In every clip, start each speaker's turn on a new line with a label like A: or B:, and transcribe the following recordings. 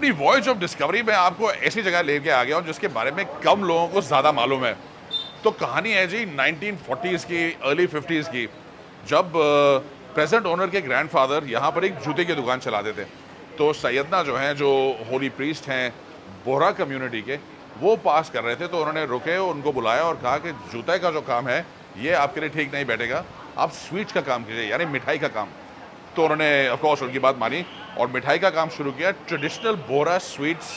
A: अपनी voyage of discovery में आपको ऐसी जगह लेके आ गया हूँ जिसके बारे में कम लोगों को ज़्यादा मालूम है। तो कहानी है जी 1940s की, अर्ली 50s की, जब प्रेजेंट ओनर के ग्रैंडफादर यहाँ पर एक जूते की दुकान चलाते थे। तो सैयदना जो हैं, जो होली प्रीस्ट हैं बोहरा कम्युनिटी के, वो पास कर रहे थे। तो उन्होंने रुके, उनको बुलाया और कहा कि जूते का जो काम है ये आपके लिए ठीक नहीं बैठेगा, आप स्वीट्स का काम कीजिए, यानी मिठाई का काम। तो उन्होंने ऑफकोर्स उनकी बात मानी और मिठाई का काम शुरू किया, ट्रेडिशनल बोहरा स्वीट्स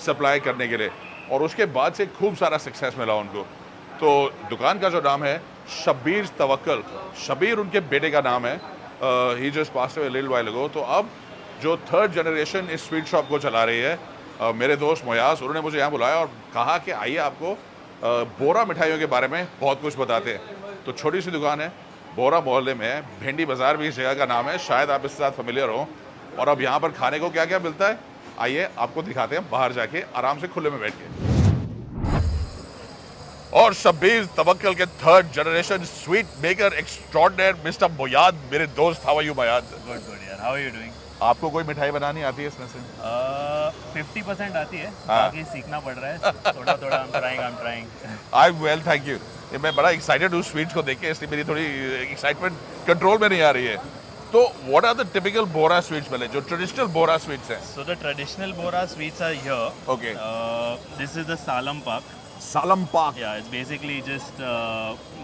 A: सप्लाई करने के लिए। और उसके बाद से खूब सारा सक्सेस मिला उनको। तो दुकान का जो नाम है शब्बीर तवक्कल, शब्बीर उनके बेटे का नाम है। He just passed away little while ago. तो अब जो थर्ड जनरेशन इस स्वीट शॉप को चला रही है, मेरे दोस्त मोयास, उन्होंने मुझे यहाँ बुलाया और कहा कि आइए आपको बोरा मिठाइयों के बारे में बहुत कुछ बताते हैं। तो छोटी सी दुकान है, बोरा मोहल्ले में है, भेंडी बाज़ार भी इस जगह का नाम है, शायद आप इसके साथ फेमिलियर हो। और अब यहाँ पर खाने को क्या क्या मिलता है, आइए आपको दिखाते हैं बाहर जाके आराम से खुले में बैठ के। और शब्बीर तवक्कल के third generation sweet maker extraordinary mister Moyad, मेरे दोस्त। How are you Moyad?
B: Good यार, हाउ आर यू डूइंग?
A: आपको कोई मिठाई बनानी आती है इसमें से?
B: 50% आती है, बाकी सीखना पड़ रहा है थोड़ा थोड़ा। I am trying.
A: I well, thank you. मैं बड़ा एक्साइटेड हूँ स्वीट्स को देख के, इसलिए मेरी थोड़ी एक्साइटमेंट कंट्रोल में नहीं आ रही है। तो what are the typical Bohra sweets, वाले जो ट्रेडिशनल बोरा स्वीट्स हैं?
B: So the traditional Bohra sweets are here.
A: Okay,
B: this is the salam pak.
A: Salam पाक।
B: Yeah, it's basically just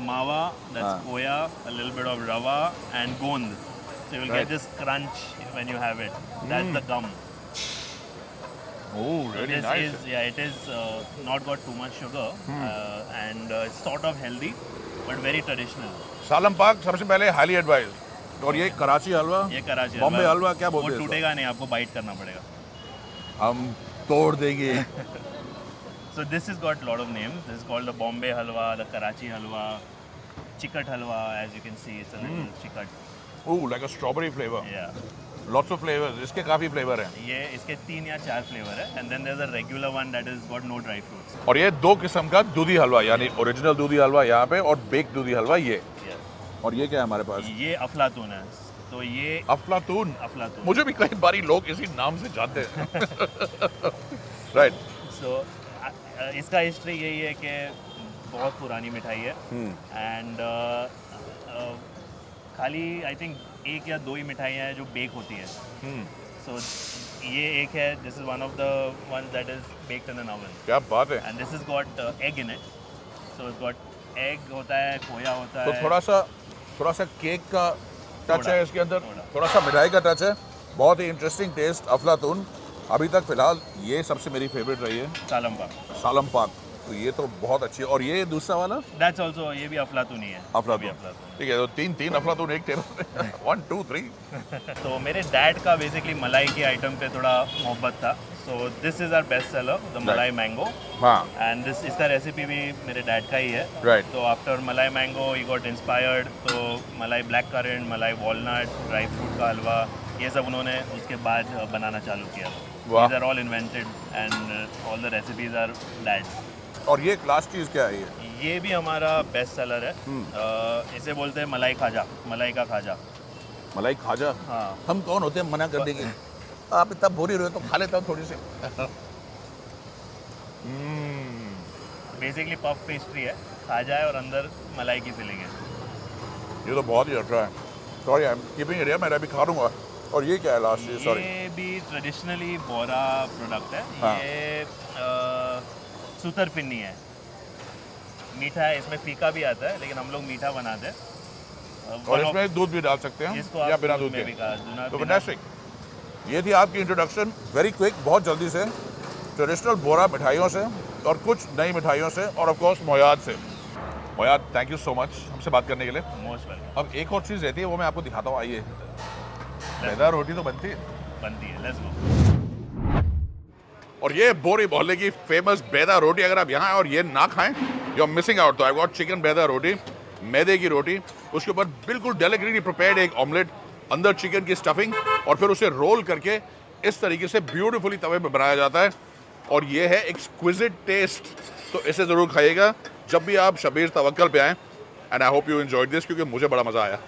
B: mawa, that's koya, a little bit of rava and gond. So you'll get this crunch when you have it. That's the gum.
A: Oh, really
B: This
A: nice.
B: is, yeah, it is not got too much sugar and it's sort of healthy but very traditional.
A: Salam पाक सबसे पहले highly advise. और ये कराची हलवा,
B: ये कराची
A: बॉम्बे हलवा क्या बोलते हैं
B: वो
A: इसको?
B: टूटेगा नहीं, आपको बाइट करना पड़ेगा।
A: हम तोड़ देंगे।
B: So this has got a lot of names. This is called the Bombay halwa, the Karachi halwa, chikat halwa. As you can see, it's a little chikat.
A: Oh, like a strawberry flavor.
B: Yeah.
A: Lots of flavors. इसके काफी flavour हैं।
B: ये इसके 3 या 4 flavour है and then there's a regular one that has got no dry fruits.
A: और ये दो किस्म का दूधी हलवा, यानी ओरिजिनल दूधी हलवा यहाँ पे और बेक दूधी हलवा ये।
B: Yes.
A: और ये क्या है हमारे पास?
B: ये अफलातून है। तो ये
A: अफलातून।
B: अफलातून।
A: मुझे भी कई बारी लोग इसी नाम से जानते हैं। राइट।
B: So इसका हिस्ट्री यही है कि बहुत पुरानी मिठाई है एंड खाली आई थिंक 1 या 2 ही मिठाइयाँ हैं जो बेक होती है। सो ये एक है, this is one of the one that is baked in an oven
A: क्या बात है।
B: And this is got egg in it. So it's got egg होता है, खोया होता
A: तो
B: है।
A: थोड़ा सा केक का टच
B: थोड़ा,
A: है इसके अंदर,
B: थोड़ा।
A: थोड़ा सा मिठाई का टच है। बहुत ही इंटरेस्टिंग टेस्ट। अफलातून अभी तक फिलहाल ये सबसे मेरी फेवरेट रही है,
B: सालम पाक।
A: सालम पाक। तो ये तो बहुत अच्छी है। और ये दूसरा वाला
B: दैट्स आल्सो, ये भी अफलातून ही है।
A: अफलातून।
B: ये भी अफलातून।
A: ठीक है, तो तीन अफलातून एक टेबल। 1 2 3।
B: तो मेरे डैड का बेसिकली मलाई के आइटम पे थोड़ा मोहब्बत था। So this is our best seller, the malai mango.
A: हाँ,
B: एंड दिस, इसका रेसिपी भी मेरे डैड का ही है।
A: राइट।
B: तो आफ्टर मलाई मैंगो ही गॉट इंस्पायर्ड। तो मलाई ब्लैक करंट, मलाई वॉलनट, ड्राई फ्रूट का हलवा, ये सब उन्होंने उसके बाद बनाना चालू किया।
A: वाह।
B: These are all invented and all the recipes are dad's.
A: और ये लास्ट चीज़ क्या है?
B: ये भी हमारा बेस्ट सेलर है। इसे बोलते हैं मलाई खाजा, मलाई का खाजा।
A: मलाई खाजा।
B: हाँ।
A: हम कौन होते हैं मना करने के? आप इतना बोरी रहे हो तो खा लेता हूँ थोड़ी सी।
B: बेसिकली पफ पेस्ट्री है, खाजा है और अंदर मलाई की फिलिंग है।
A: ये तो बहुत ही अच्छा है। Sorry, I am keeping it here, मैं अभी खा लूँगा। और ये क्या है लास्ट? सॉरी,
B: ये भी ट्रेडिशनली बोरा प्रोडक्ट है।
A: हाँ।
B: ये सूतर फिन्नी है, मीठा है, इसमें फीका भी आता है लेकिन हम लोग मीठा बनाते हैं।
A: और इसमें दूध भी डाल सकते हैं
B: इसको
A: या
B: आप
A: बिना
B: दूध
A: दूध
B: में
A: के?
B: भी खा- बिना-
A: तो
B: बिना-
A: फैंटास्टिक। ये थी आपकी इंट्रोडक्शन, वेरी क्विक, बहुत जल्दी से, ट्रेडिशनल बोरा मिठाइयों से और कुछ नई मिठाइयों से और ऑफ कोर्स मोयाद से। मोयाद, थैंक यू सो मच हमसे बात करने के लिए।
B: Most welcome.
A: अब एक और चीज़ रहती है, वो मैं आपको दिखाता हूँ। आइए, मैदा रोटी तो बनती है।
B: Let's go.
A: और ये बोरी मोहल्ले की फेमस बेदा रोटी, अगर आप यहाँ आए और ये ना खाएं, यू आर मिसिंग आउट। तो आई गॉट चिकन बेदा रोटी, मैदे की रोटी, उसके ऊपर बिल्कुल डेलिकेटली प्रिपेयर्ड एक ऑमलेट, अंदर चिकन की स्टफिंग, और फिर उसे रोल करके इस तरीके से ब्यूटीफुली तवे पे बनाया जाता है। और ये है एक्सक्विजिट टेस्ट। तो इसे ज़रूर खाइएगा जब भी आप शब्बीर तवक्कल पे आएँ। And I hope you enjoyed this, क्योंकि मुझे बड़ा मज़ा आया।